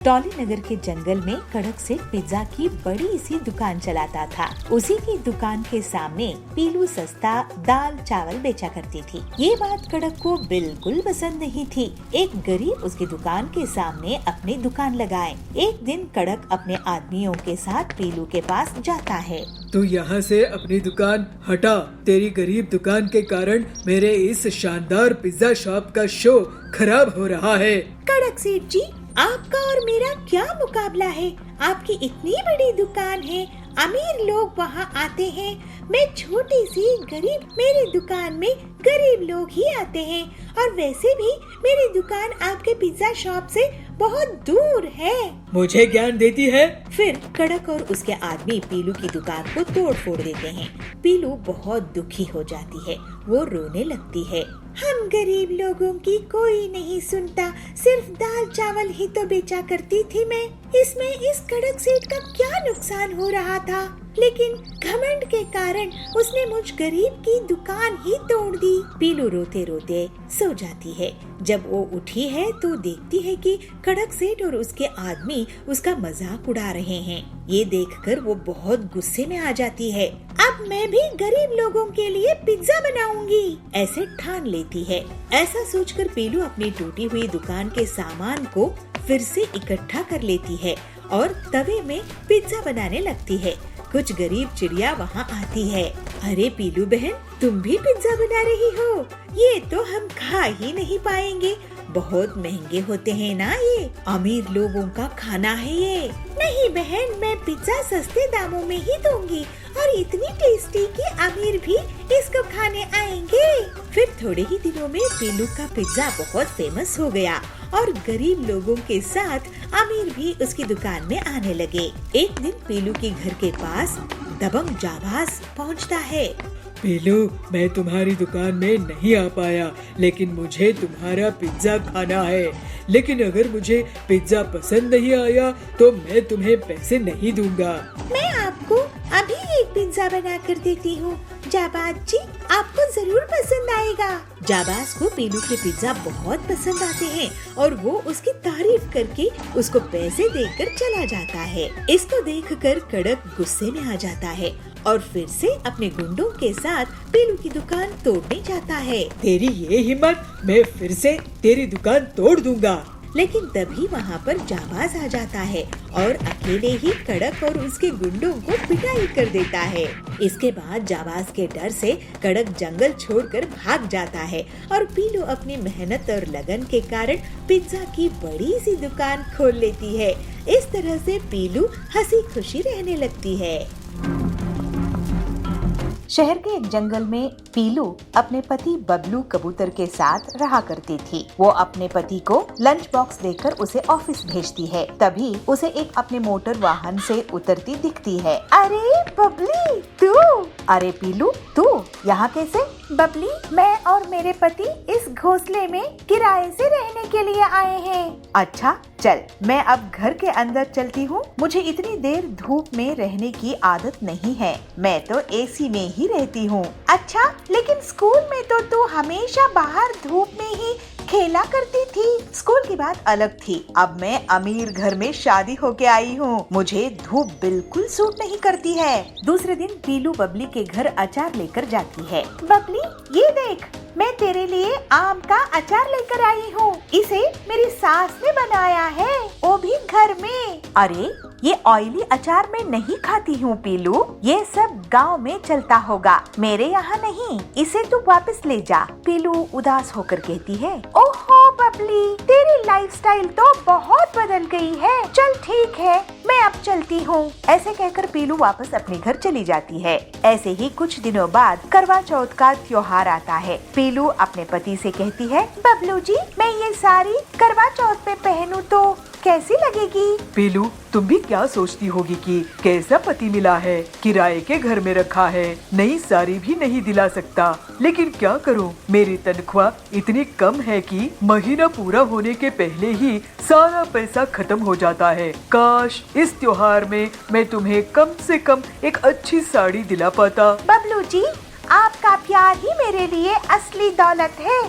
Trolley नगर के जंगल में कड़क सेठ पिज्जा की बड़ी सी दुकान चलाता था। उसी की दुकान के सामने पीलू सस्ता दाल चावल बेचा करती थी। ये बात कड़क को बिल्कुल पसंद नहीं थी। एक गरीब उसकी दुकान के सामने अपनी दुकान लगाए। एक दिन कड़क अपने आदमियों के साथ पीलू के पास जाता है। तू यहाँ से अपनी दुकान हटा। तेरी गरीब दुकान के कारण मेरे इस शानदार पिज्जा शॉप का शो खराब हो रहा है। कड़क सेठ जी, आपका और मेरा क्या मुकाबला है? आपकी इतनी बड़ी दुकान है, अमीर लोग वहाँ आते हैं। मैं छोटी सी गरीब, मेरी दुकान में गरीब लोग ही आते हैं। और वैसे भी मेरी दुकान आपके पिज्जा शॉप से बहुत दूर है। मुझे ज्ञान देती है। फिर कड़क और उसके आदमी पीलू की दुकान को तोड़ फोड़ देते हैं। पीलू बहुत दुखी हो जाती है, वो रोने लगती है। हम गरीब लोगों की कोई नहीं सुनता, सिर्फ दाल चावल ही तो बेचा करती थी मैं। इसमें इस कड़क सेठ का क्या नुकसान हो रहा था? लेकिन घमंड के कारण उसने मुझ गरीब की दुकान ही तोड़ दी। पीलू रोते रोते सो जाती है। जब वो उठी है तो देखती है कि कड़क सेठ और उसके आदमी उसका मजाक उड़ा रहे हैं। ये देखकर वो बहुत गुस्से में आ जाती है। अब मैं भी गरीब लोगों के लिए पिज्जा बनाऊंगी, ऐसे ठान लेती है। ऐसा सोचकर पीलू अपनी टूटी हुई दुकान के सामान को फिर से इकट्ठा कर लेती है और तवे में पिज्जा बनाने लगती है। कुछ गरीब चिड़िया वहाँ आती है। अरे पीलू बहन, तुम भी पिज्जा बना रही हो? ये तो हम खा ही नहीं पाएंगे, बहुत महंगे होते हैं ना ये, अमीर लोगों का खाना है ये। नहीं बहन, मैं पिज्जा सस्ते दामों में ही दूंगी और इतनी टेस्टी कि अमीर भी इसको खाने आएंगे। फिर थोड़े ही दिनों में पीलू का पिज्जा बहुत फेमस हो गया और गरीब लोगों के साथ अमीर भी उसकी दुकान में आने लगे। एक दिन पीलू के घर के पास दबंग जाबाज पहुंचता है। पीलू, मैं तुम्हारी दुकान में नहीं आ पाया, लेकिन मुझे तुम्हारा पिज्जा खाना है। लेकिन अगर मुझे पिज्जा पसंद नहीं आया तो मैं तुम्हें पैसे नहीं दूंगा। मैं आपको अभी एक पिज्जा बना कर देती हूँ। जाबाज जी, आपको जरूर पसंद आएगा। जाबाज को पीलू के पिज्जा बहुत पसंद आते हैं और वो उसकी तारीफ करके उसको पैसे देकर चला जाता है। इसको देखकर कड़क गुस्से में आ जाता है और फिर से अपने गुंडों के साथ पीलू की दुकान तोड़ने जाता है। तेरी ये हिम्मत, मैं फिर से तेरी दुकान तोड़ दूंगा। लेकिन तभी वहाँ पर जाबाज आ जाता है और अकेले ही कड़क और उसके गुंडों को पिटाई कर देता है। इसके बाद जाबाज के डर से कड़क जंगल छोड़कर भाग जाता है और पीलू अपनी मेहनत और लगन के कारण पिज्जा की बड़ी सी दुकान खोल लेती है। इस तरह से पीलू हंसी खुशी रहने लगती है। शहर के एक जंगल में पीलू अपने पति बबलू कबूतर के साथ रहा करती थी। वो अपने पति को लंच बॉक्स देकर उसे ऑफिस भेजती है। तभी उसे एक अपने मोटर वाहन से उतरती दिखती है। अरे बबली, तू? अरे पीलू, तू यहाँ कैसे? बबली, मैं और मेरे पति इस घोंसले में किराए से रहने के लिए आए हैं। अच्छा चल, मैं अब घर के अंदर चलती हूँ। मुझे इतनी देर धूप में रहने की आदत नहीं है, मैं तो एसी में ही रहती हूँ। अच्छा, लेकिन स्कूल में तो तू हमेशा बाहर धूप में ही खेला करती थी। स्कूल की बात अलग थी, अब मैं अमीर घर में शादी होके आई हूँ, मुझे धूप बिल्कुल सूट नहीं करती है। दूसरे दिन पीलू बबली के घर अचार लेकर जाती है। बबली, ये देख, मैं तेरे लिए आम का अचार लेकर आई हूँ। इसे मेरी सास ने बनाया है, वो भी घर में। अरे, ये ऑयली अचार मैं नहीं खाती हूँ पीलू, ये सब गांव में चलता होगा, मेरे यहाँ नहीं। इसे तू वापस ले जा। पीलू उदास होकर कहती है। ओहो बबली, तेरी लाइफस्टाइल तो बहुत बदल गई है। चल ठीक है, मैं अब चलती हूँ। ऐसे कहकर पीलू वापस अपने घर चली जाती है। ऐसे ही कुछ दिनों बाद करवा चौथ का त्योहार आता है। पीलू अपने पति से कहती है, बबलू जी, मैं ये साड़ी करवा चौथ पे पहनूं तो कैसी लगेगी? पीलू, तुम भी क्या सोचती होगी कि कैसा पति मिला है, किराए के घर में रखा है, नई साड़ी भी नहीं दिला सकता। लेकिन क्या करूं, मेरी तनख्वाह इतनी कम है कि महीना पूरा होने के पहले ही सारा पैसा खत्म हो जाता है। काश इस त्योहार में मैं तुम्हें कम से कम एक अच्छी साड़ी दिला पाता। बबलू जी, आपका प्यार ही मेरे लिए असली दौलत है।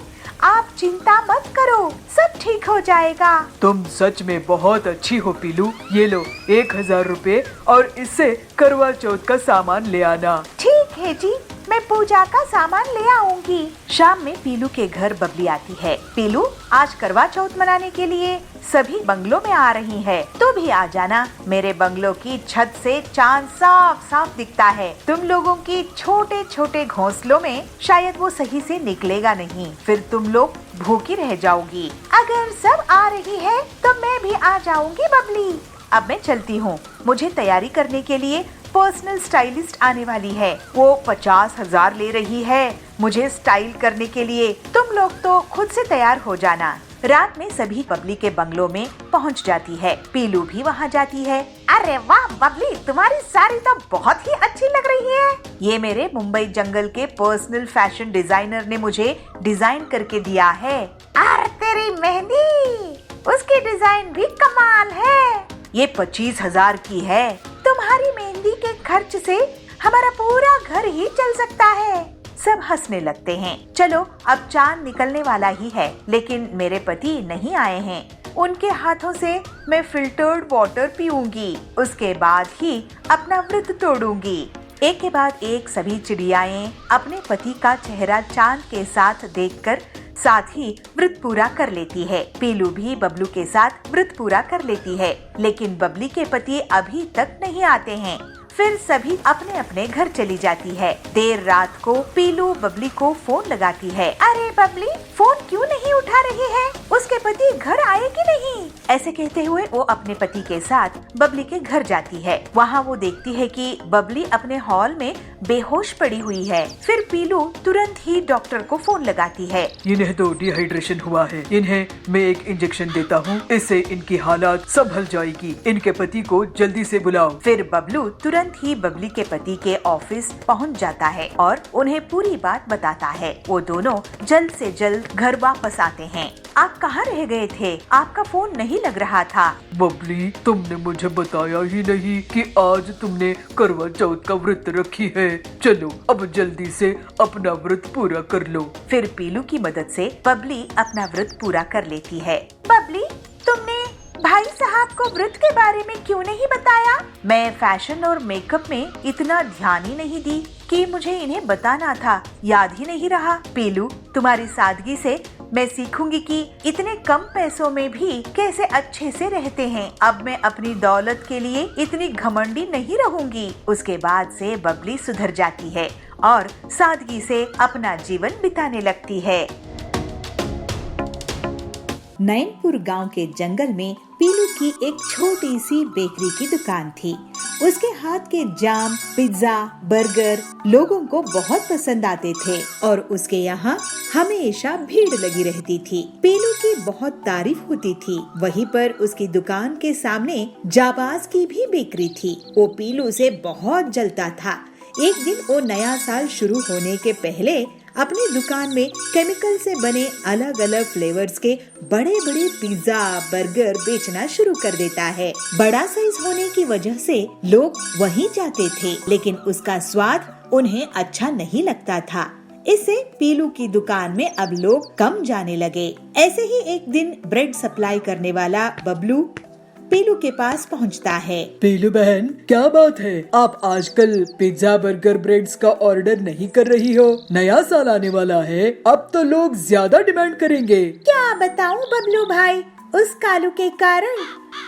आप चिंता मत करो, सब ठीक हो जाएगा। तुम सच में बहुत अच्छी हो पीलू। ये लो 1000 रुपए और इससे करवा चौथ का सामान ले आना। ठीक है जी, मैं पूजा का सामान ले आऊंगी। शाम में पीलू के घर बबली आती है। पीलू, आज करवा चौथ मनाने के लिए सभी बंगलों में आ रही है, तो भी आ जाना। मेरे बंगलों की छत से चांद साफ साफ दिखता है। तुम लोगों की छोटे छोटे घोंसलों में शायद वो सही से निकलेगा नहीं, फिर तुम लोग भूखी रह जाओगी। अगर सब आ रही है तो मैं भी आ जाऊंगी बबली। अब मैं चलती हूँ, मुझे तैयारी करने के लिए पर्सनल स्टाइलिस्ट आने वाली है। वो 50,000 ले रही है मुझे स्टाइल करने के लिए। तुम लोग तो खुद से तैयार हो जाना। रात में सभी बबली के बंगलों में पहुंच जाती है। पीलू भी वहां जाती है। अरे वाह बबली, तुम्हारी साड़ी तो बहुत ही अच्छी लग रही है। ये मेरे मुंबई जंगल के पर्सनल फैशन डिजाइनर ने मुझे डिजाइन करके दिया है। अरे तेरी मेहंदी, उसकी डिजाइन भी कमाल है। ये 25,000 की है। तुम्हारी मेहंदी के खर्च से हमारा पूरा घर ही चल सकता है। सब हंसने लगते हैं। चलो, अब चांद निकलने वाला ही है, लेकिन मेरे पति नहीं आए हैं। उनके हाथों से मैं फिल्टर्ड वाटर पीऊंगी, उसके बाद ही अपना व्रत तोड़ूंगी। एक के बाद एक सभी चिड़ियाएं अपने पति का चेहरा चांद के साथ देखकर साथ ही व्रत पूरा कर लेती है। पीलू भी बबलू के साथ व्रत पूरा कर लेती है, लेकिन बबली के पति अभी तक नहीं आते हैं। फिर सभी अपने अपने घर चली जाती है। देर रात को पीलू बबली को फोन लगाती है। अरे बबली, फोन क्यों नहीं उठा रही है? उसके पति घर आए कि नहीं? ऐसे कहते हुए वो अपने पति के साथ बबली के घर जाती है। वहाँ वो देखती है कि बबली अपने हॉल में बेहोश पड़ी हुई है। फिर पीलू तुरंत ही डॉक्टर को फोन लगाती है। इन्हें तो डिहाइड्रेशन हुआ है, इन्हें मैं एक इंजेक्शन देता हूँ, इससे इनकी हालात संभल जाएगी। इनके पति को जल्दी से बुलाओ। फिर बबलू तुरंत ही बबली के पति के ऑफिस पहुंच जाता है और उन्हें पूरी बात बताता है। वो दोनों जल्द से जल्द घर वापस आते हैं। आप कहाँ रह गए थे? आपका फोन नहीं लग रहा था। बबली, तुमने मुझे बताया ही नहीं कि आज तुमने करवा चौथ का व्रत रखी है। चलो अब जल्दी से अपना व्रत पूरा कर लो। फिर पीलू की मदद से बबली अपना व्रत पूरा कर लेती है। बबली, तुमने भाई साहब को व्रत के बारे में क्यों नहीं बताया? मैं फैशन और मेकअप में इतना ध्यान ही नहीं दी कि मुझे इन्हें बताना था, याद ही नहीं रहा। पीलू, तुम्हारी सादगी से मैं सीखूंगी कि इतने कम पैसों में भी कैसे अच्छे से रहते हैं। अब मैं अपनी दौलत के लिए इतनी घमंडी नहीं रहूंगी। उसके बाद से बबली सुधर जाती है और सादगी से अपना जीवन बिताने लगती है। नैनपुर गांव के जंगल में पीलू की एक छोटी सी बेकरी की दुकान थी। उसके हाथ के जाम, पिज्जा, बर्गर लोगों को बहुत पसंद आते थे और उसके यहाँ हमेशा भीड़ लगी रहती थी। पीलू की बहुत तारीफ होती थी। वहीं पर उसकी दुकान के सामने जाबाज की भी बेकरी थी। वो पीलू से बहुत जलता था। एक दिन वो नया साल शुरू होने के पहले अपनी दुकान में केमिकल से बने अलग अलग फ्लेवर्स के बड़े बड़े पिज्जा, बर्गर बेचना शुरू कर देता है। बड़ा साइज होने की वजह से लोग वहीं जाते थे, लेकिन उसका स्वाद उन्हें अच्छा नहीं लगता था। इससे पीलू की दुकान में अब लोग कम जाने लगे। ऐसे ही एक दिन ब्रेड सप्लाई करने वाला बबलू पीलू के पास पहुंचता है। पीलू बहन, क्या बात है? आप आजकल पिज्जा, बर्गर, ब्रेड्स का ऑर्डर नहीं कर रही हो? नया साल आने वाला है, अब तो लोग ज्यादा डिमांड करेंगे। क्या बताऊं बबलू भाई, उस कालू के कारण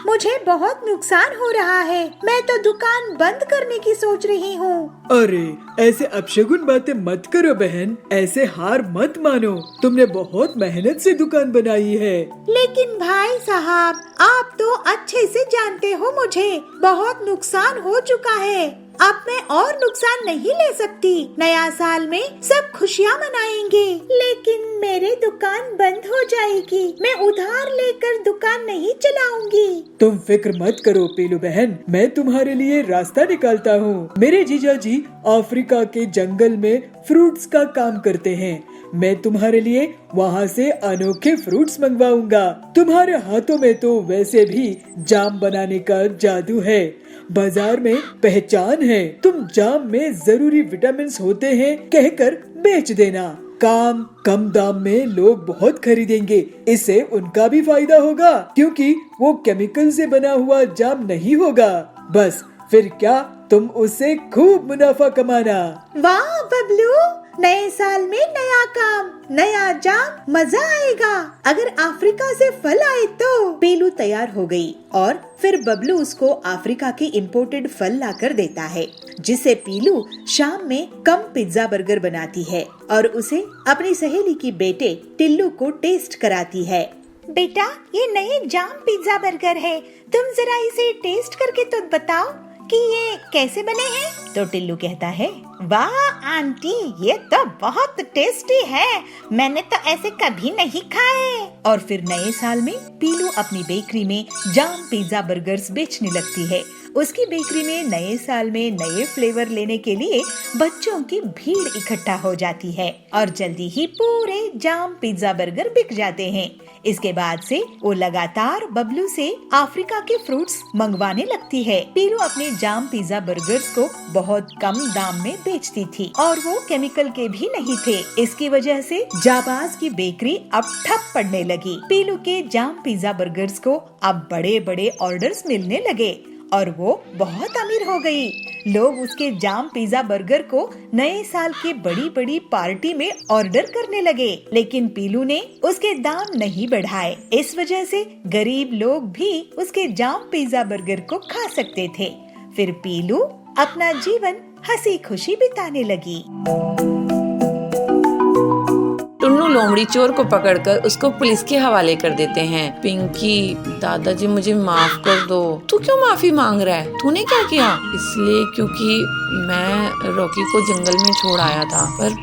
मुझे बहुत नुकसान हो रहा है। मैं तो दुकान बंद करने की सोच रही हूँ। अरे, ऐसे अपशगुन बातें मत करो बहन, ऐसे हार मत मानो। तुमने बहुत मेहनत से दुकान बनाई है। लेकिन भाई साहब, आप तो अच्छे से जानते हो मुझे बहुत नुकसान हो चुका है। अब मैं और नुकसान नहीं ले सकती। नया साल में सब खुशियाँ मनाएंगे, लेकिन मेरी दुकान बंद हो जाएगी। मैं उधार लेकर दुकान नहीं चलाऊंगी। तुम फिक्र मत करो पीलू बहन, मैं तुम्हारे लिए रास्ता निकालता हूँ। मेरे जीजा जी अफ्रीका के जंगल में फ्रूट्स का काम करते हैं। मैं तुम्हारे लिए वहाँ से अनोखे फ्रूट्स मंगवाऊंगा। तुम्हारे हाथों में तो वैसे भी जाम बनाने का जादू है, बाजार में पहचान है। तुम जाम में जरूरी विटामिन होते हैं कहकर बेच देना। काम कम दाम में लोग बहुत खरीदेंगे। इससे उनका भी फायदा होगा क्योंकि वो केमिकल से बना हुआ जाम नहीं होगा। बस फिर क्या, तुम उससे खूब मुनाफा कमाना। वाह बबलू, नए साल में नया काम, नया जाम, मजा आएगा। अगर अफ्रीका से फल आए तो। पीलू तैयार हो गई और फिर बबलू उसको अफ्रीका के इंपोर्टेड फल लाकर देता है, जिसे पीलू शाम में कम पिज्जा बर्गर बनाती है और उसे अपनी सहेली की बेटे टिल्लू को टेस्ट कराती है। बेटा, ये नए जाम पिज्जा बर्गर है, तुम जरा इसे टेस्ट करके तो बताओ कि ये कैसे बने हैं। तो टिल्लू कहता है, वाह आंटी, ये तो बहुत टेस्टी है, मैंने तो ऐसे कभी नहीं खाए। और फिर नए साल में पीलू अपनी बेकरी में जाम पिज्जा बर्गर्स बेचने लगती है। उसकी बेकरी में नए साल में नए फ्लेवर लेने के लिए बच्चों की भीड़ इकट्ठा हो जाती है और जल्दी ही पूरे जाम पिज्जा बर्गर बिक जाते हैं। इसके बाद से वो लगातार बबलू से अफ्रीका के फ्रूट्स मंगवाने लगती है। पीलू अपने जाम पिज्जा बर्गर्स को बहुत कम दाम में बेचती थी और वो केमिकल के भी नहीं थे। इसकी वजह से जाबाज की बेकरी अब ठप पड़ने लगी। पीलू के जाम पिज्जा बर्गर्स को अब बड़े बड़े ऑर्डर्स मिलने लगे और वो बहुत अमीर हो गई। लोग उसके जाम पिज्जा बर्गर को नए साल के बड़ी बड़ी पार्टी में ऑर्डर करने लगे, लेकिन पीलू ने उसके दाम नहीं बढ़ाए। इस वजह से गरीब लोग भी उसके जाम पिज्जा बर्गर को खा सकते थे। फिर पीलू अपना जीवन हंसी खुशी बिताने लगी। टुन्नू लोमड़ी चोर को पकड़कर उसको पुलिस के हवाले कर देते हैं। पिंकी, दादाजी मुझे माफ कर दो। तू क्यों माफी मांग रहा है? तूने क्या किया? इसलिए क्योंकि मैं रॉकी को जंगल में छोड़ आया था। पर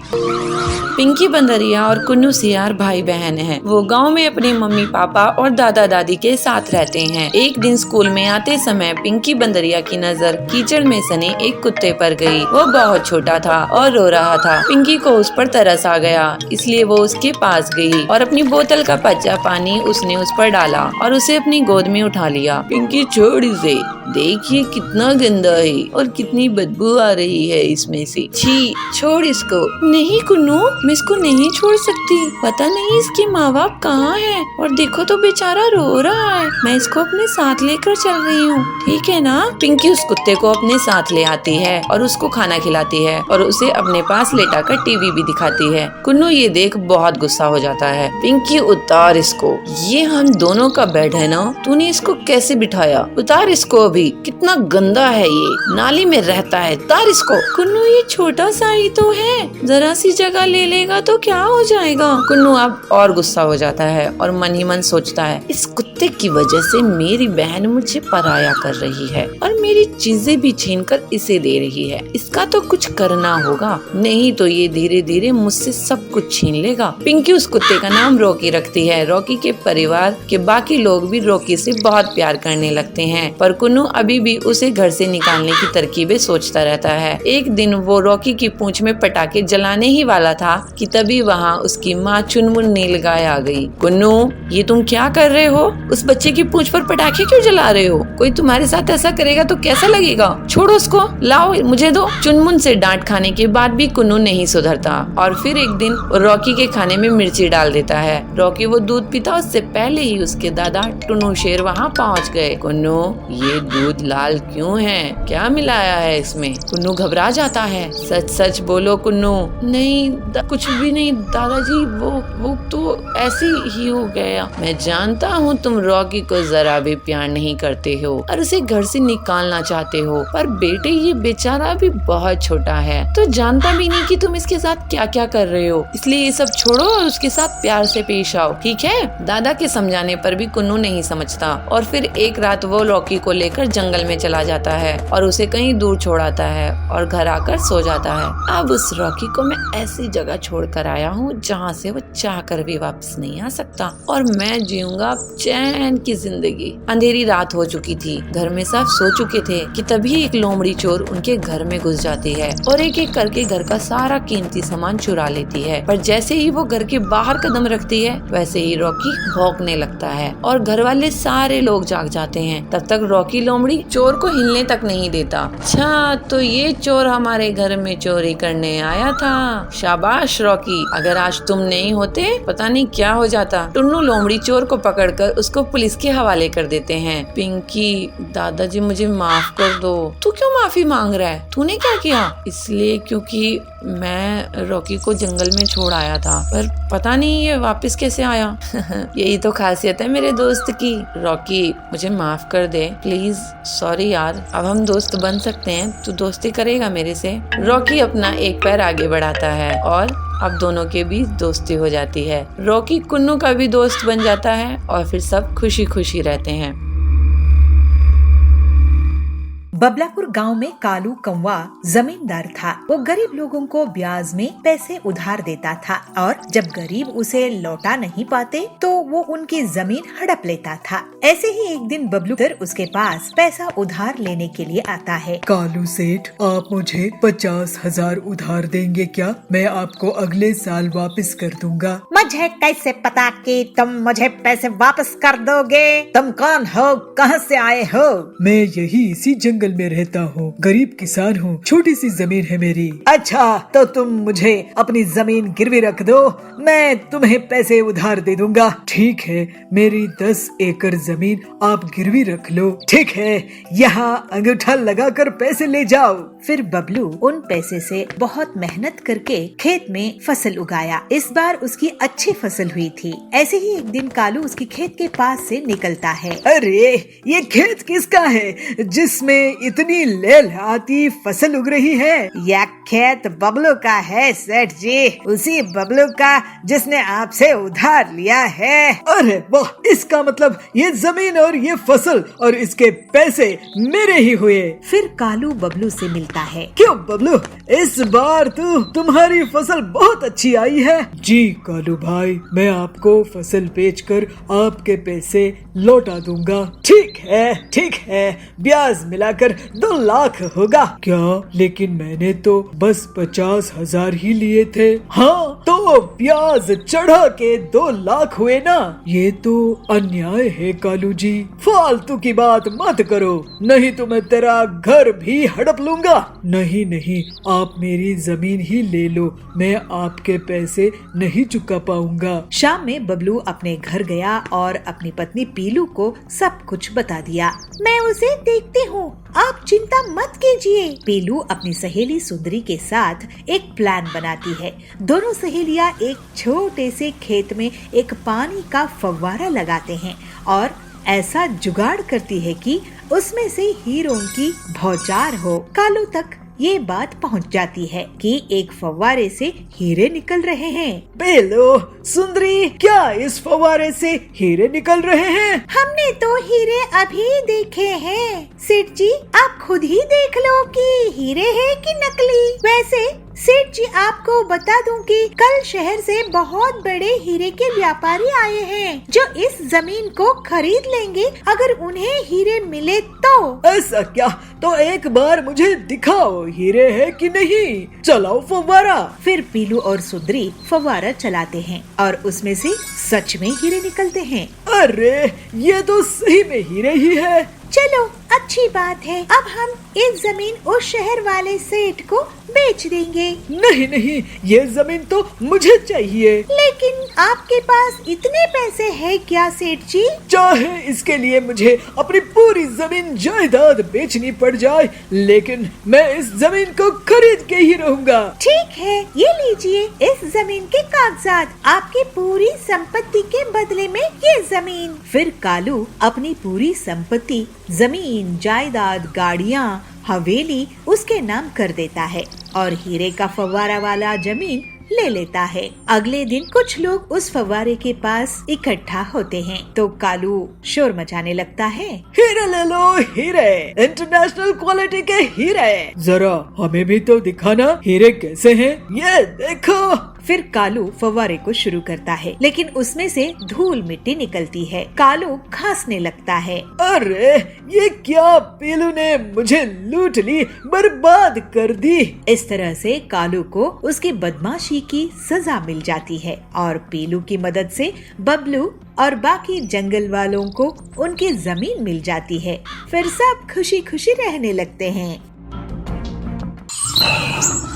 पिंकी बंदरिया और कुन्नू सियार भाई बहन हैं। वो गांव में अपने मम्मी पापा और दादा दादी के साथ रहते हैं। एक दिन स्कूल में आते समय पिंकी बंदरिया की नजर कीचड़ में सने एक कुत्ते पर गई। वो बहुत छोटा था और रो रहा था। पिंकी को उस पर तरस आ गया, इसलिए वो उसके पास गई और अपनी बोतल का कच्चा पानी उसने उस पर डाला और उसे अपनी गोद में उठा लिया। पिंकी, छोड़ इसे, देखिए कितना गंदा है और कितनी बदबू आ रही है इसमें से। छी, छोड़ इसको। नहीं कुन्नू, मैं इसको नहीं छोड़ सकती। पता नहीं इसके माँ बाप कहाँ हैं और देखो तो बेचारा रो रहा है। मैं इसको अपने साथ लेकर चल रही हूँ, ठीक है ना? पिंकी उस कुत्ते को अपने साथ ले आती है और उसको खाना खिलाती है और उसे अपने पास लेटाकर टीवी भी दिखाती है। कुन्नू ये देख बहुत गुस्सा हो जाता है। पिंकी, उतार इसको, ये हम दोनों का बेड है ना, तूने इसको कैसे बिठाया? उतार इसको अभी, कितना गंदा है ये, नाली में रहता है, उतार इसको। कुन्नू, ये छोटा सा ही तो है, जरा सी जगह ले लेगा तो क्या हो जाएगा? कुन्नू अब और गुस्सा हो जाता है और मन ही मन सोचता है, इस कुत्ते की वजह से मेरी बहन मुझे पराया कर रही है और मेरी चीजें भी छीन कर इसे दे रही है। इसका तो कुछ करना होगा, नहीं तो ये धीरे धीरे मुझसे सब कुछ छीन लेगा। पिंकी उस कुत्ते का नाम रॉकी रखती है। रॉकी के परिवार के बाकी लोग भी रॉकी से बहुत प्यार करने लगते हैं, पर कुन्नू अभी भी उसे घर से निकालने की तरकीबें सोचता रहता है। एक दिन वो रॉकी की पूंछ में पटाखे जलाने ही वाला था कि तभी वहाँ उसकी माँ चुनमुन नीलगाय आ गई। कुन्नू, ये तुम क्या कर रहे हो? उस बच्चे की पूंछ पर पटाखे क्यों जला रहे हो? कोई तुम्हारे साथ ऐसा करेगा तो कैसा लगेगा? छोड़ो उसको, लाओ मुझे दो। चुनमुन से डांट खाने के बाद भी कुन्नू नहीं सुधरता और फिर एक दिन रॉकी के खाने में मिर्ची डाल देता है। रॉकी वो दूध पीता उससे पहले ही उसके दादा टुन्नू शेर वहाँ पहुँच गए। कुन्नू, ये दूध लाल क्यों है? क्या मिलाया है इसमें? कुन्नू घबरा जाता है। सच सच बोलो कुन्नू। नहीं, कुछ भी नहीं दादाजी, वो तो ऐसे ही हो गया। मैं जानता हूँ तुम रॉकी को जरा भी प्यार नहीं करते हो और उसे घर से निकालना चाहते हो, पर बेटे ये बेचारा भी बहुत छोटा है, तो जानता भी नहीं कि तुम इसके साथ क्या क्या कर रहे हो। इसलिए ये सब छोड़ो और उसके साथ प्यार से पेश आओ, ठीक है? दादा के समझाने पर भी कुन्नू नहीं समझता और फिर एक रात वो रॉकी को लेकर जंगल में चला जाता है और उसे कहीं दूर छोड़ाता है और घर आकर सो जाता है। अब उस रॉकी को मैं ऐसी जगह छोड़ कर आया हूँ जहाँ से वो चाह कर भी वापस नहीं आ सकता और मैं जीऊंगा चैन की जिंदगी। अंधेरी रात हो चुकी थी, घर में सब सो चुके थे कि तभी एक लोमड़ी चोर उनके घर में घुस जाती है और एक एक करके घर का सारा कीमती सामान चुरा लेती है। पर जैसे ही वो घर के बाहर कदम रखती है वैसे ही रॉकी भौंकने लगता है और घर वाले सारे लोग जाग जाते हैं। तब तक रॉकी लोमड़ी चोर को हिलने तक नहीं देता। अच्छा, तो ये चोर हमारे घर में चोरी करने आया था। शाबाश रॉकी, अगर आज तुम नहीं होते पता नहीं क्या हो जाता। टुन्नू लोमड़ी चोर को पकड़कर उसको पुलिस के हवाले कर देते हैं। पिंकी, दादाजी मुझे माफ कर दो। तू क्यों माफी मांग रहा है? तूने क्या किया? इसलिए क्योंकि मैं रॉकी को जंगल में छोड़ आया था, पर पता नहीं ये वापस कैसे आया। यही तो खासियत है मेरे दोस्त की। रॉकी मुझे माफ कर दे प्लीज। सॉरी यार, अब हम दोस्त बन सकते हैं। तू दोस्ती करेगा मेरे से? रॉकी अपना एक पैर आगे बढ़ाता है और अब दोनों के बीच दोस्ती हो जाती है। रॉकी कुन्नू का भी दोस्त बन जाता है और फिर सब खुशी खुशी रहते हैं। बबलापुर गांव में कालू कौवा जमींदार था। वो गरीब लोगों को ब्याज में पैसे उधार देता था और जब गरीब उसे लौटा नहीं पाते तो वो उनकी जमीन हड़प लेता था। ऐसे ही एक दिन बबलू उसके पास पैसा उधार लेने के लिए आता है। कालू सेठ, आप मुझे 50,000 उधार देंगे क्या? मैं आपको अगले साल वापस कर दूंगा। मुझे कैसे पता कि तुम मुझे पैसे वापस कर दोगे? तुम कौन हो? कहां से आए हो? मैं यही इसी जंगल में रहता हूँ, गरीब किसान हूँ, छोटी सी जमीन है मेरी। अच्छा, तो तुम मुझे अपनी जमीन गिरवी रख दो, मैं तुम्हें पैसे उधार दे दूंगा। ठीक है, मेरी 10 एकड़ जमीन आप गिरवी रख लो। ठीक है, यहाँ अंगूठा लगाकर पैसे ले जाओ। फिर बबलू उन पैसे से बहुत मेहनत करके खेत में फसल उगाया। इस बार उसकी अच्छी फसल हुई थी। ऐसे ही एक दिन कालू उसकी खेत के पास से निकलता है। अरे, ये खेत किसका है जिसमें इतनी लहलहाती फसल उग रही है? यह खेत बबलू का है सेठ जी, उसी बबलू का जिसने आपसे उधार लिया है। अरे वाह, इसका मतलब ये जमीन और ये फसल और इसके पैसे मेरे ही हुए। फिर कालू बबलू से मिलता है। क्यों बबलू, इस बार तुम्हारी फसल बहुत अच्छी आई है। जी कालू भाई, मैं आपको फसल बेचकर आपके पैसे लौटा दूंगा। ठीक है, ब्याज मिलाकर 2 लाख होगा। क्या? लेकिन मैंने तो बस 50,000 ही लिए थे। हाँ, तो ब्याज चढ़ा के 2 लाख हुए ना। ये तो अन्याय है कालू जी, फालतू की बात मत करो, नहीं तो मैं तेरा घर भी हड़प लूंगा। नहीं, आप मेरी जमीन ही ले लो, मैं आपके पैसे नहीं चुका पाऊंगा। शाम में बबलू अपने घर गया और अपनी पत्नी पीलू को सब कुछ बता दिया। मैं उसे देखती हूँ, आप चिंता मत कीजिए। पीलू अपनी सहेली सुंदरी के साथ एक प्लान बनाती है। दोनों सहेलियाँ एक छोटे से खेत में एक पानी का फव्वारा लगाते हैं और ऐसा जुगाड़ करती है कि उसमें से हीरों की बौछार हो। कालू तक ये बात पहुंच जाती है कि एक फव्वारे से हीरे निकल रहे हैं। बेलो, सुंदरी, क्या इस फव्वारे से हीरे निकल रहे हैं? हमने तो हीरे अभी देखे हैं सेठ जी, आप खुद ही देख लो कि हीरे है कि नकली। वैसे सेठ जी, आपको बता दूं कि कल शहर से बहुत बड़े हीरे के व्यापारी आए हैं जो इस जमीन को खरीद लेंगे अगर उन्हें हीरे मिले तो। ऐसा क्या? तो एक बार मुझे दिखाओ, हीरे है कि नहीं। चलाओ फव्वारा। फिर पीलू और सुंदरी फव्वारा चलाते हैं और उसमें से सच में हीरे निकलते हैं। अरे, ये तो सही में हीरे ही है। चलो, अच्छी बात है, अब हम इस जमीन उस शहर वाले सेठ को बेच देंगे। नहीं, ये जमीन तो मुझे चाहिए। लेकिन आपके पास इतने पैसे हैं क्या सेठ जी? चाहे इसके लिए मुझे अपनी पूरी जमीन जायदाद बेचनी पड़ जाए, लेकिन मैं इस जमीन को खरीद के ही रहूंगा। ठीक है, ये लीजिए इस जमीन के कागजात, आपकी पूरी संपत्ति के बदले में ये जमीन। फिर कालू अपनी पूरी संपत्ति, जमीन, जायदाद, गाड़ियाँ, हवेली उसके नाम कर देता है और हीरे का फव्वारा वाला जमीन ले लेता है। अगले दिन कुछ लोग उस फव्वारे के पास इकट्ठा होते हैं तो कालू शोर मचाने लगता है। हीरे ले लो, हीरे, इंटरनेशनल क्वालिटी के हीरे। जरा हमें भी तो दिखाना हीरे कैसे हैं। ये देखो। फिर कालू फव्वारे को शुरू करता है, लेकिन उसमें से धूल मिट्टी निकलती है। कालू खांसने लगता है। अरे ये क्या, पीलू ने मुझे लूट ली, बर्बाद कर दी। इस तरह से कालू को उसकी बदमाशी की सजा मिल जाती है और पीलू की मदद से बबलू और बाकी जंगल वालों को उनकी जमीन मिल जाती है। फिर सब खुशी खुशी रहने लगते हैं।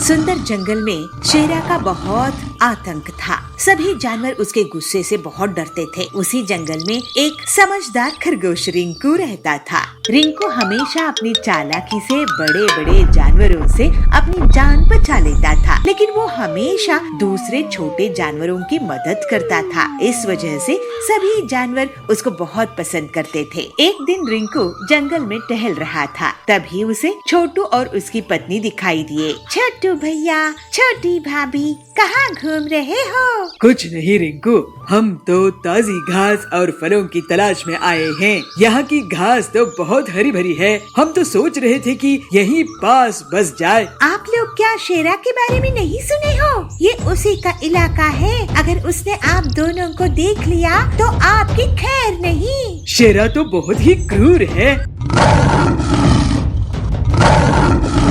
सुंदर जंगल में शेरा का बहुत आतंक था। सभी जानवर उसके गुस्से से बहुत डरते थे। उसी जंगल में एक समझदार खरगोश रिंकू रहता था। रिंकू हमेशा अपनी चालाकी से बड़े बड़े जानवरों से अपनी जान बचा लेता था, लेकिन वो हमेशा दूसरे छोटे जानवरों की मदद करता था। इस वजह से सभी जानवर उसको बहुत पसंद करते थे। एक दिन रिंकू जंगल में टहल रहा था, तभी उसे छोटू और उसकी पत्नी दिखाई दिए। छोटू भैया, छोटी भाभी, कहाँ घूम रहे हो? कुछ नहीं रिंकू, हम तो ताजी घास और फलों की तलाश में आए हैं। यहाँ की घास तो बहुत हरी भरी है। हम तो सोच रहे थे कि यहीं पास बस जाए। आप लोग क्या शेरा के बारे में नहीं सुने हो? ये उसी का इलाका है। अगर उसने आप दोनों को देख लिया तो आपकी खैर नहीं। शेरा तो बहुत ही क्रूर है।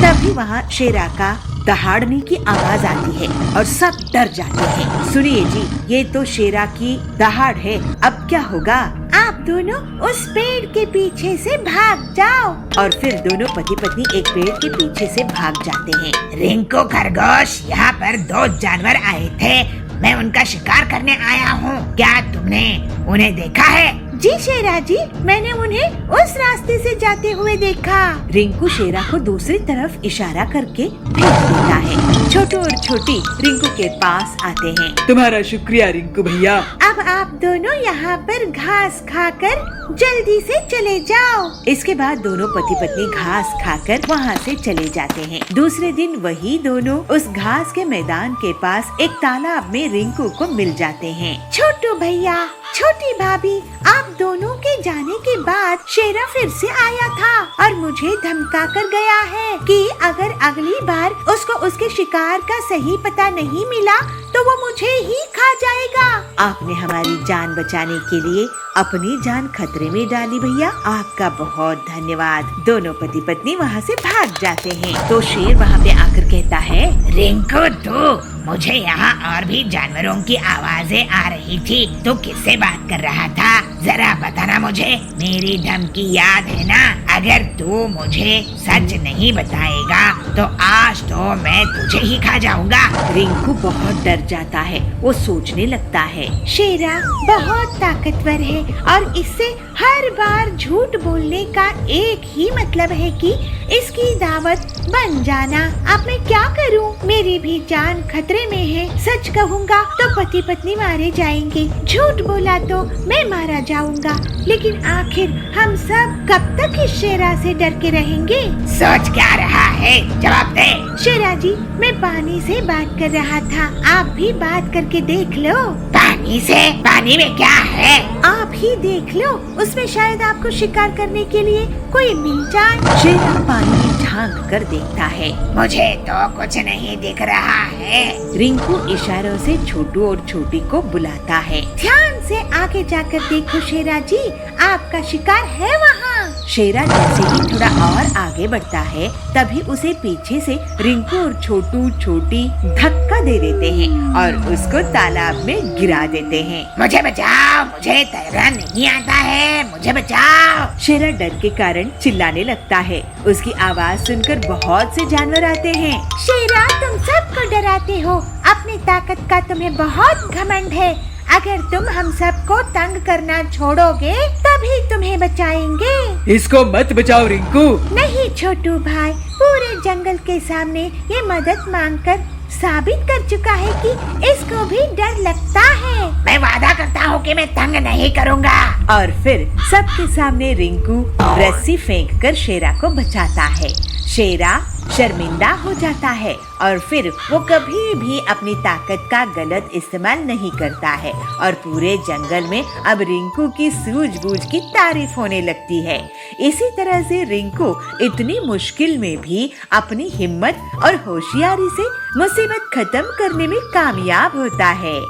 तभी वहाँ शेरा का दहाड़ने की आवाज आती है और सब डर जाते हैं। सुनिए जी, ये तो शेरा की दहाड़ है। अब क्या होगा? आप दोनों उस पेड़ के पीछे से भाग जाओ। और फिर दोनों पति पत्नी एक पेड़ के पीछे से भाग जाते हैं। रिंकू खरगोश, यहाँ पर 2 जानवर आए थे। मैं उनका शिकार करने आया हूँ। क्या तुमने उन्हें देखा है? जी शेरा जी, मैंने उन्हें उस रास्ते से जाते हुए देखा। रिंकू शेरा को दूसरी तरफ इशारा करके भेज देता है। छोटू और छोटी रिंकू के पास आते हैं। तुम्हारा शुक्रिया रिंकू भैया। अब आप दोनों यहाँ पर घास खाकर जल्दी से चले जाओ। इसके बाद दोनों पति पत्नी घास खाकर वहाँ से चले जाते हैं। दूसरे दिन वही दोनों उस घास के मैदान के पास एक तालाब में रिंकू को मिल जाते हैं। छोटू भैया, छोटी भाभी, आप दोनों के जाने के बाद शेरा फिर से आया था और मुझे धमका कर गया है कि अगर अगली बार उसको उसके शिकार का सही पता नहीं मिला तो वो मुझे ही खा जाएगा। आपने हमारी जान बचाने के लिए अपनी जान खतरे में डाली भैया, आपका बहुत धन्यवाद। दोनों पति पत्नी वहाँ से भाग जाते हैं। तो शेर वहाँ पे आकर कहता है, रिंकू तू, मुझे यहाँ और भी जानवरों की आवाजें आ रही थी। तू किससे बात कर रहा था? जरा बताना मुझे। मेरी धमकी याद है ना? अगर तू मुझे सच नहीं बताएगा तो आज तो मैं तुझे ही खा जाऊंगा। रिंकू बहुत डर जाता है। वो सोचने लगता है, शेरा बहुत ताकतवर है और इससे हर बार झूठ बोलने का एक ही मतलब है कि इसकी दावत बन जाना। अब मैं क्या करूं? मेरी भी जान खतरे में है। सच कहूंगा तो पति पत्नी मारे जाएंगे, झूठ बोला तो मैं मारा जाऊंगा। लेकिन आखिर हम सब कब तक इस शेरा से डर के रहेंगे? सोच क्या रहा है? जवाब दे। शेरा जी, मैं पानी से बात कर रहा था। आप भी बात करके देख लो। पानी से? पानी में क्या है? आप ही देख लो, उसमें शायद आपको शिकार करने के लिए कोई मिल जाए। शेरा पानी में झांक कर देखता है। मुझे तो कुछ नहीं दिख रहा है। रिंकू इशारों से छोटू और छोटी को बुलाता है। ध्यान से आगे जाकर देखो शेरा जी, आपका शिकार है वहाँ। शेरा जैसे ही थोड़ा और आगे बढ़ता है, तभी उसे पीछे से रिंकू और छोटू छोटी धक्का दे देते हैं और उसको तालाब में गिरा देते हैं। मुझे बचाओ, मुझे तैरना नहीं आता है, मुझे बचाओ। शेरा डर के कारण चिल्लाने लगता है। उसकी आवाज सुनकर बहुत से जानवर आते हैं। शेरा, तुम सबको डराते हो। अपनी ताकत का तुम्हें बहुत घमंड है। अगर तुम हम सबको तंग करना छोड़ोगे तभी तुम्हें बचाएंगे। इसको मत बचाओ रिंकू। नहीं छोटू भाई, पूरे जंगल के सामने ये मदद मांगकर साबित कर चुका है कि इसको भी डर लगता है। मैं वादा करता हूँ कि मैं तंग नहीं करूँगा। और फिर सबके सामने रिंकू रस्सी फेंककर शेरा को बचाता है। शेरा शर्मिंदा हो जाता है और फिर वो कभी भी अपनी ताकत का गलत इस्तेमाल नहीं करता है और पूरे जंगल में अब रिंकू की सूझबूझ की तारीफ होने लगती है। इसी तरह से रिंकू इतनी मुश्किल में भी अपनी हिम्मत और होशियारी से मुसीबत खत्म करने में कामयाब होता है।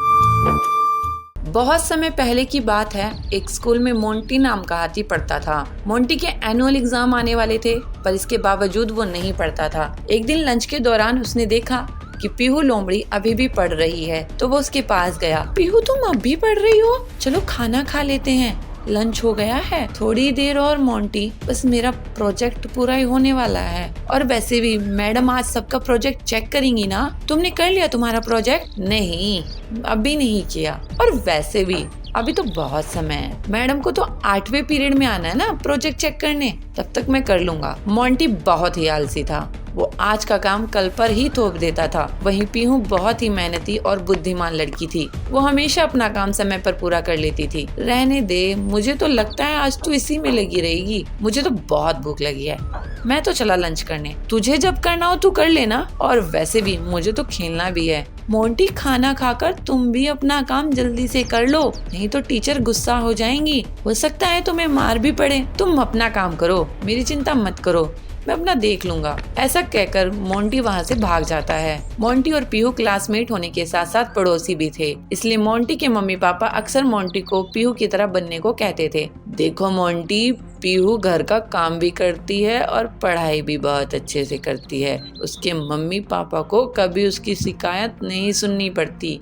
बहुत समय पहले की बात है। एक स्कूल में मोंटी नाम का हाथी पढ़ता था। मोंटी के एनुअल एग्जाम आने वाले थे, पर इसके बावजूद वो नहीं पढ़ता था। एक दिन लंच के दौरान उसने देखा कि पीहू लोमड़ी अभी भी पढ़ रही है, तो वो उसके पास गया। पीहू, तुम अब भी पढ़ रही हो? चलो खाना खा लेते हैं, लंच हो गया है। थोड़ी देर और मोंटी, बस मेरा प्रोजेक्ट पूरा ही होने वाला है। और वैसे भी मैडम आज सबका प्रोजेक्ट चेक करेंगी ना। तुमने कर लिया तुम्हारा प्रोजेक्ट? नहीं, अभी नहीं किया। और वैसे भी अभी तो बहुत समय है। मैडम को तो 8वें पीरियड में आना है ना प्रोजेक्ट चेक करने, तब तक मैं कर लूंगा। मोंटी बहुत ही आलसी था। वो आज का काम कल पर ही थोप देता था। वहीं पीहू बहुत ही मेहनती और बुद्धिमान लड़की थी। वो हमेशा अपना काम समय पर पूरा कर लेती थी। रहने दे, मुझे तो लगता है आज तू इसी में लगी रहेगी। मुझे तो बहुत भूख लगी है, मैं तो चला लंच करने। तुझे जब करना हो तू कर लेना, और वैसे भी मुझे तो खेलना भी है। मोंटी, खाना खाकर तुम भी अपना काम जल्दी से कर लो, नहीं तो टीचर गुस्सा हो जाएंगी। हो सकता है तुम्हें मार भी पड़े। तुम अपना काम करो, मेरी चिंता मत करो, मैं अपना देख लूंगा। ऐसा कहकर मोंटी वहाँ से भाग जाता है। मोंटी और पीहू क्लासमेट होने के साथ साथ पड़ोसी भी थे, इसलिए मोंटी के मम्मी पापा अक्सर मोंटी को पीहू की तरह बनने को कहते थे। देखो मोंटी, पीहू घर का काम भी करती है और पढ़ाई भी बहुत अच्छे से करती है। उसके मम्मी पापा को कभी उसकी शिकायत नहीं सुननी पड़ती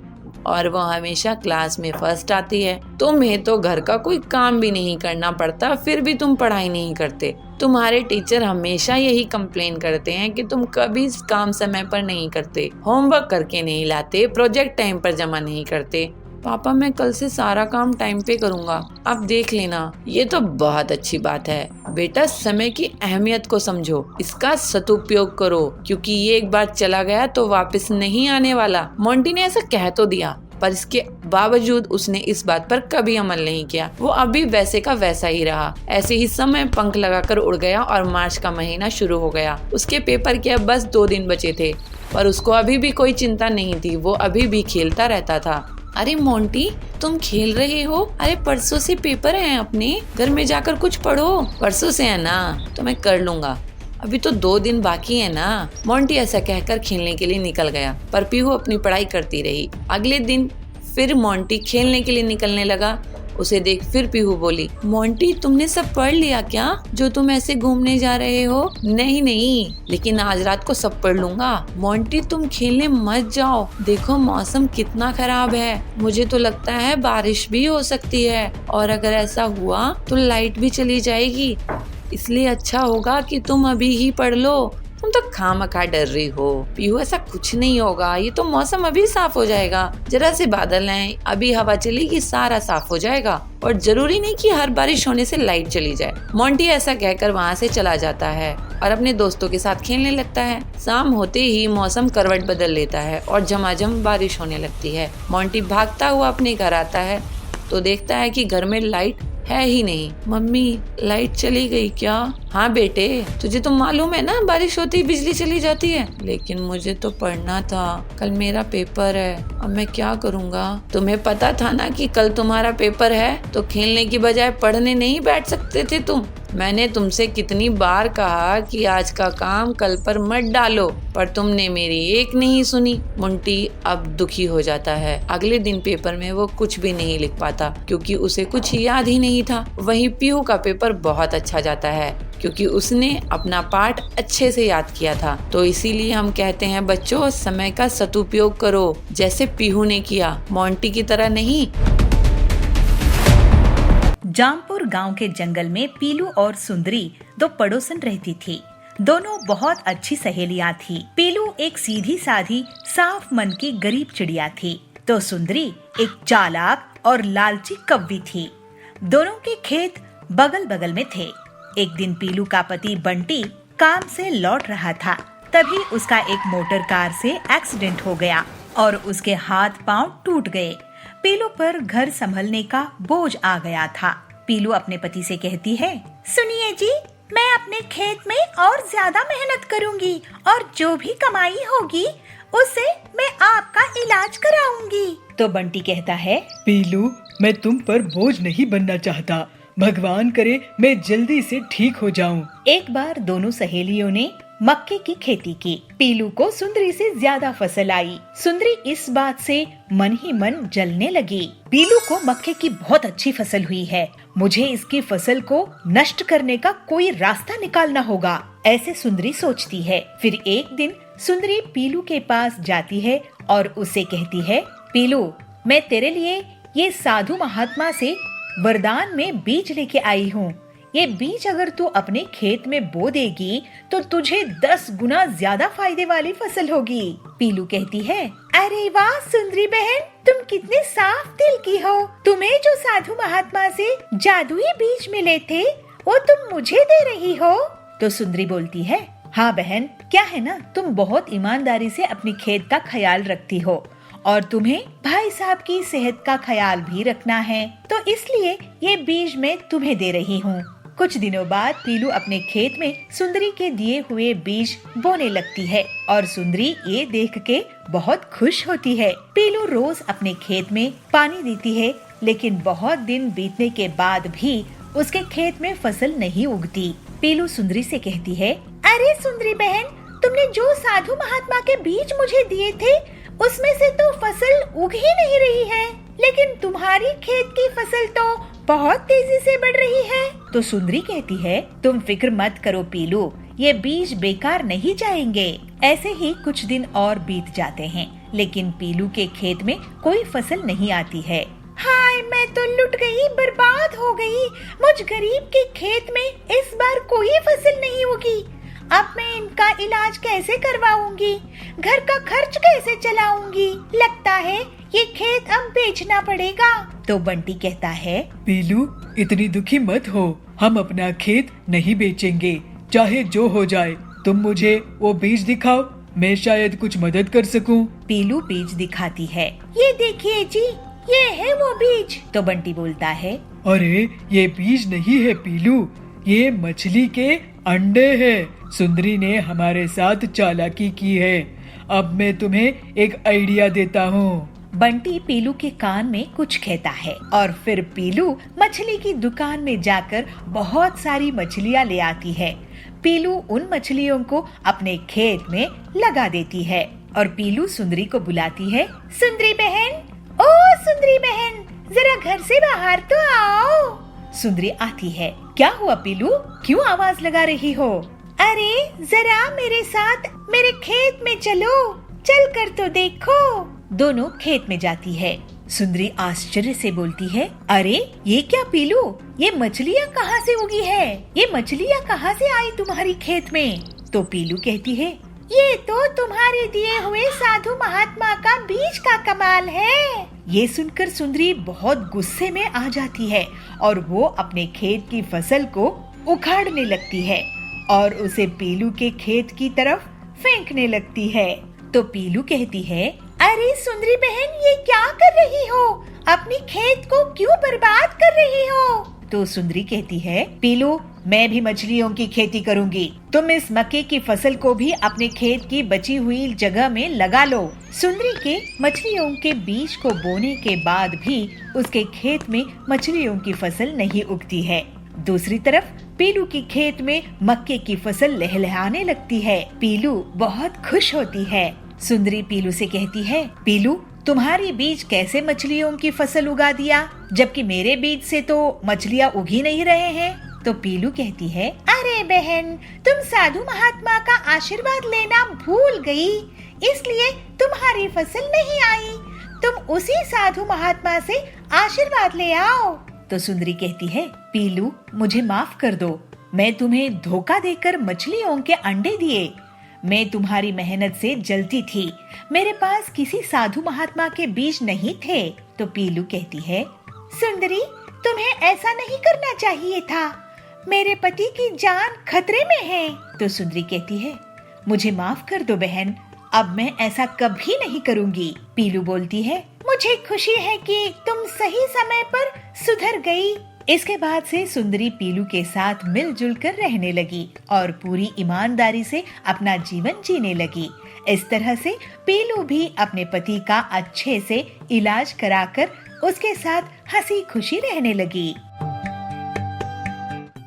और वो हमेशा क्लास में फर्स्ट आती है। तुम्हें तो घर का कोई काम भी नहीं करना पड़ता, फिर भी तुम पढ़ाई नहीं करते। तुम्हारे टीचर हमेशा यही कंप्लेन करते हैं कि तुम कभी काम समय पर नहीं करते, होमवर्क करके नहीं लाते, प्रोजेक्ट टाइम पर जमा नहीं करते। पापा, मैं कल से सारा काम टाइम पे करूँगा, आप देख लेना। ये तो बहुत अच्छी बात है बेटा, समय की अहमियत को समझो, इसका सदुपयोग करो, क्योंकि ये एक बार चला गया तो वापस नहीं आने वाला। मोंटी ने ऐसा कह तो दिया, पर इसके बावजूद उसने इस बात पर कभी अमल नहीं किया। वो अभी वैसे का वैसा ही रहा। ऐसे ही समय पंख लगाकर उड़ गया और मार्च का महीना शुरू हो गया। उसके पेपर के अब बस 2 दिन बचे थे, पर उसको अभी भी कोई चिंता नहीं थी। वो अभी भी खेलता रहता था। अरे मोंटी, तुम खेल रहे हो? अरे परसों से पेपर हैं अपने, घर में जाकर कुछ पढ़ो। परसों से है ना, तो मैं कर लूंगा, अभी तो 2 दिन बाकी है ना। मोंटी ऐसा कहकर खेलने के लिए निकल गया, पर पीहू अपनी पढ़ाई करती रही। अगले दिन फिर मोंटी खेलने के लिए निकलने लगा। उसे देख फिर पीहू बोली, मोंटी, तुमने सब पढ़ लिया क्या जो तुम ऐसे घूमने जा रहे हो? नहीं नहीं, लेकिन आज रात को सब पढ़ लूंगा। मोंटी, तुम खेलने मत जाओ, देखो मौसम कितना खराब है। मुझे तो लगता है बारिश भी हो सकती है, और अगर ऐसा हुआ तो लाइट भी चली जाएगी। इसलिए अच्छा होगा कि तुम अभी ही पढ़ लो। तुम तो खामखा डर रही हो। पीहू, ऐसा कुछ नहीं होगा, ये तो मौसम अभी साफ हो जाएगा। जरा से बादल हैं, अभी हवा चलेगी, सारा साफ हो जाएगा, और जरूरी नहीं कि हर बारिश होने से लाइट चली जाए। मोंटी ऐसा कहकर वहाँ से चला जाता है और अपने दोस्तों के साथ खेलने लगता है। शाम होते ही मौसम करवट बदल लेता है और झमाझम बारिश होने लगती है। मोंटी भागता हुआ अपने घर आता है तो देखता है कि घर में लाइट है ही नहीं। मम्मी, लाइट चली गई क्या? हाँ बेटे, तुझे तो मालूम है ना, बारिश होती ही बिजली चली जाती है। लेकिन मुझे तो पढ़ना था, कल मेरा पेपर है, अब मैं क्या करूँगा? तुम्हें पता था ना कि कल तुम्हारा पेपर है, तो खेलने की बजाय पढ़ने नहीं बैठ सकते थे तुम? मैंने तुमसे कितनी बार कहा कि आज का काम कल पर मत डालो, पर तुमने मेरी एक नहीं सुनी। मोंटी अब दुखी हो जाता है। अगले दिन पेपर में वो कुछ भी नहीं लिख पाता, क्योंकि उसे कुछ याद ही नहीं था। वहीं पीहू का पेपर बहुत अच्छा जाता है, क्योंकि उसने अपना पाठ अच्छे से याद किया था। तो इसीलिए हम कहते हैं बच्चों, समय का सदुपयोग करो, जैसे पीहू ने किया, मोंटी की तरह नहीं। जामपुर गांव के जंगल में पीलू और सुंदरी 2 पड़ोसन रहती थी। दोनों बहुत अच्छी सहेलियां थी। पीलू एक सीधी साधी साफ मन की गरीब चिड़िया थी, तो सुंदरी एक चालाक और लालची कव्वी थी। दोनों के खेत बगल बगल में थे। एक दिन पीलू का पति बंटी काम से लौट रहा था, तभी उसका एक मोटर कार से एक्सीडेंट हो गया और उसके हाथ पांव टूट गए। पीलू पर घर संभलने का बोझ आ गया था। पीलू अपने पति से कहती है, सुनिए जी, मैं अपने खेत में और ज्यादा मेहनत करूंगी और जो भी कमाई होगी उससे मैं आपका इलाज कराऊंगी। तो बंटी कहता है, पीलू, मैं तुम पर बोझ नहीं बनना चाहता। भगवान करे मैं जल्दी से ठीक हो जाऊं। एक बार दोनों सहेलियों ने मक्के की खेती की। पीलू को सुंदरी से ज्यादा फसल आई। सुंदरी इस बात से मन ही मन जलने लगी। पीलू को मक्के की बहुत अच्छी फसल हुई है, मुझे इसकी फसल को नष्ट करने का कोई रास्ता निकालना होगा, ऐसे सुंदरी सोचती है। फिर एक दिन सुंदरी पीलू के पास जाती है और उसे कहती है, पीलू, मैं तेरे लिए ये साधु महात्मा से वरदान में बीज लेके आई हूँ। ये बीज अगर तू अपने खेत में बो देगी तो तुझे 10 गुना ज्यादा फायदे वाली फसल होगी। पीलू कहती है, अरे वाह सुंदरी बहन, तुम कितने साफ दिल की हो। तुम्हें जो साधु महात्मा से जादुई बीज मिले थे वो तुम मुझे दे रही हो। तो सुंदरी बोलती है, हाँ बहन, क्या है ना, तुम बहुत ईमानदारी से अपनी खेत का ख्याल रखती हो और तुम्हें भाई साहब की सेहत का ख्याल भी रखना है, तो इसलिए ये बीज मैं तुम्हें दे रही हूँ। कुछ दिनों बाद पीलू अपने खेत में सुंदरी के दिए हुए बीज बोने लगती है और सुंदरी ये देख के बहुत खुश होती है। पीलू रोज अपने खेत में पानी देती है, लेकिन बहुत दिन बीतने के बाद भी उसके खेत में फसल नहीं उगती। पीलू सुंदरी से कहती है, अरे सुंदरी बहन, तुमने जो साधु महात्मा के बीज मुझे दिए थे उसमें से तो फसल उग ही नहीं रही है, लेकिन तुम्हारी खेत की फसल तो बहुत तेजी से बढ़ रही है। तो सुंदरी कहती है, तुम फिक्र मत करो पीलू, ये बीज बेकार नहीं जाएंगे। ऐसे ही कुछ दिन और बीत जाते हैं, लेकिन पीलू के खेत में कोई फसल नहीं आती है। हाय, मैं तो लुट गई, बर्बाद हो गई। मुझ गरीब के खेत में इस बार कोई फसल नहीं होगी। अब मैं इनका इलाज कैसे करवाऊंगी, घर का खर्च कैसे चलाऊंगी। लगता है ये खेत अब बेचना पड़ेगा। तो बंटी कहता है, पीलू, इतनी दुखी मत हो, हम अपना खेत नहीं बेचेंगे, चाहे जो हो जाए। तुम मुझे वो बीज दिखाओ, मैं शायद कुछ मदद कर सकूं। पीलू बीज दिखाती है। ये देखिए जी, ये है वो बीज। तो बंटी बोलता है, अरे ये बीज नहीं है पीलू, ये मछली के अंडे हैं। सुंदरी ने हमारे साथ चालाकी की है। अब मैं तुम्हें एक आइडिया देता हूँ। बंटी पीलू के कान में कुछ कहता है और फिर पीलू मछली की दुकान में जाकर बहुत सारी मछलियाँ ले आती है। पीलू उन मछलियों को अपने खेत में लगा देती है और पीलू सुंदरी को बुलाती है, सुंदरी बहन, ओ सुंदरी बहन, जरा घर से बाहर तो आओ। सुंदरी आती है। क्या हुआ पीलू, क्यों आवाज लगा रही हो? अरे जरा मेरे साथ मेरे खेत में चलो, चल कर तो देखो। दोनों खेत में जाती है। सुंदरी आश्चर्य से बोलती है, अरे ये क्या पीलू, ये मछलियाँ कहाँ से उगी है? ये मछलियाँ कहाँ से आई तुम्हारी खेत में? तो पीलू कहती है, ये तो तुम्हारे दिए हुए साधु महात्मा का बीज का कमाल है। ये सुनकर सुंदरी बहुत गुस्से में आ जाती है और वो अपने खेत की फसल को उखाड़ने लगती है और उसे पीलू के खेत की तरफ फेंकने लगती है। तो पीलू कहती है, अरे सुंदरी बहन, ये क्या कर रही हो? अपनी खेत को क्यों बर्बाद कर रही हो? तो सुंदरी कहती है, पीलू, मैं भी मछलियों की खेती करूंगी। तुम इस मक्के की फसल को भी अपने खेत की बची हुई जगह में लगा लो। सुंदरी के मछलियों के बीज को बोने के बाद भी उसके खेत में मछलियों की फसल नहीं उगती है। दूसरी तरफ पीलू की खेत में मक्के की फसल लहलहाने लगती है। पीलू बहुत खुश होती है। सुंदरी पीलू से कहती है, पीलू, तुम्हारी बीज कैसे मछलियों की फसल उगा दिया, जबकि मेरे बीज से तो मछलियाँ उग ही नहीं रहे हैं? तो पीलू कहती है, अरे बहन, तुम साधु महात्मा का आशीर्वाद लेना भूल गई, इसलिए तुम्हारी फसल नहीं आई। तुम उसी साधु महात्मा से आशीर्वाद ले आओ। तो सुंदरी कहती है, पीलू, मुझे माफ कर दो, मैं तुम्हें धोखा देकर मछलियों के अंडे दिए। मैं तुम्हारी मेहनत से जलती थी, मेरे पास किसी साधु महात्मा के बीज नहीं थे। तो पीलू कहती है, सुंदरी, तुम्हें ऐसा नहीं करना चाहिए था, मेरे पति की जान खतरे में है। तो सुंदरी कहती है, मुझे माफ कर दो बहन, अब मैं ऐसा कभी नहीं करूँगी। पीलू बोलती है, मुझे खुशी है कि तुम सही समय पर सुधर गई। इसके बाद से सुंदरी पीलू के साथ मिलजुल कर रहने लगी और पूरी ईमानदारी से अपना जीवन जीने लगी। इस तरह से पीलू भी अपने पति का अच्छे से इलाज कराकर उसके साथ हंसी खुशी रहने लगी।